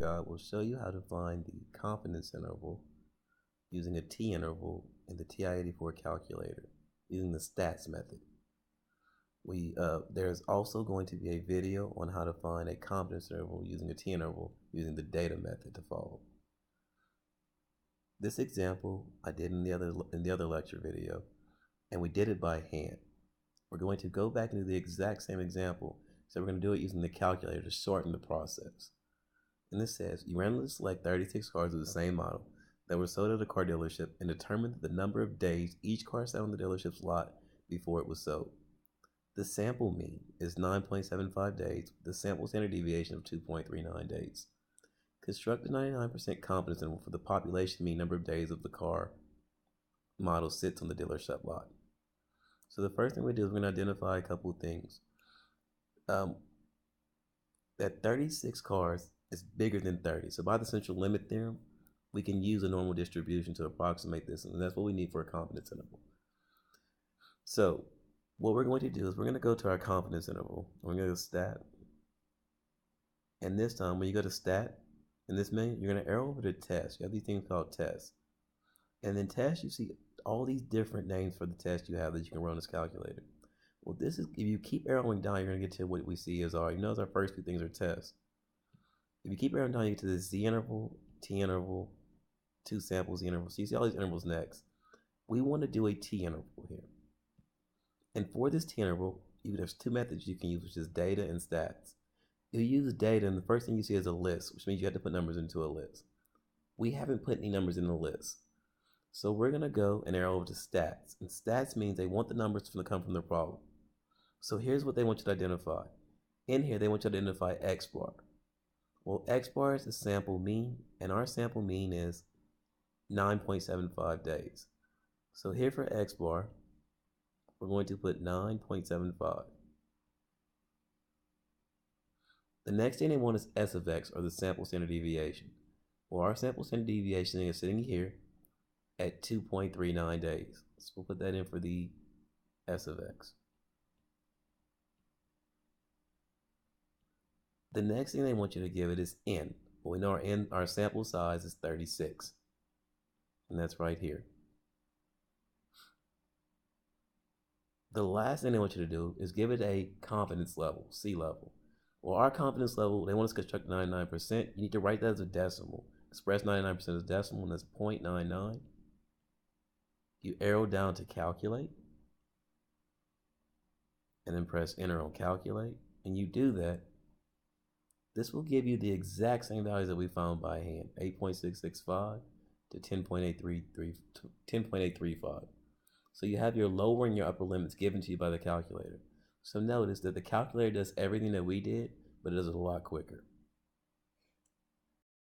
guide will show you how to find the confidence interval using a t-interval in the ti-84 calculator using the stats method. There's also going to be a video on how to find a confidence interval using a t-interval using the data method to follow. This example I did in the other lecture video, and we did it by hand. We're going to go back and do the exact same example, so we're going to do it using the calculator to shorten the process. And this says, you randomly select 36 cars of the same model that were sold at a car dealership and determine the number of days each car sat on the dealership's lot before it was sold. The sample mean is 9.75 days, with the sample standard deviation of 2.39 days. Construct a 99% confidence interval for the population mean number of days of the car model sits on the dealership lot. So the first thing we do is we're going to identify a couple of things. That 36 cars is bigger than 30. So by the central limit theorem, we can use a normal distribution to approximate this, and that's what we need for a confidence interval. So what we're going to do is we're going to go to our confidence interval. We're going to go to stat. And this time, when you go to stat, in this menu, you're going to arrow over to test. You have these things called tests. And then test, you see all these different names for the test you have that you can run on this calculator. Well, this is, if you keep arrowing down, you're going to get to what we see as our, our first two things are tests. If you keep arrowing down, you get to the Z interval, T interval, two samples, Z interval. So you see all these intervals next. We want to do a T interval here. And for this T interval, there's two methods you can use, which is data and stats. If you use data, and the first thing you see is a list, which means you have to put numbers into a list. We haven't put any numbers in the list. So we're going to go and arrow over to stats. And stats means they want the numbers to come from the problem. So here's what they want you to identify. In here, they want you to identify X bar. Well, X bar is the sample mean, and our sample mean is 9.75 days. So here for X bar, we're going to put 9.75. The next thing they want is S of X, or the sample standard deviation. Well, our sample standard deviation is sitting here at 2.39 days. So we'll put that in for the S of X. The next thing they want you to give it is N. Well, we know our sample size is 36. And that's right here. The last thing they want you to do is give it a confidence level, C level. Well, our confidence level, they want us to construct 99%. You need to write that as a decimal. Express 99% as a decimal, and that's 0.99. You arrow down to calculate, and then press enter on calculate, and you do that. This will give you the exact same values that we found by hand, 8.665 to 10.835. So you have your lower and your upper limits given to you by the calculator. So notice that the calculator does everything that we did, but it does it a lot quicker.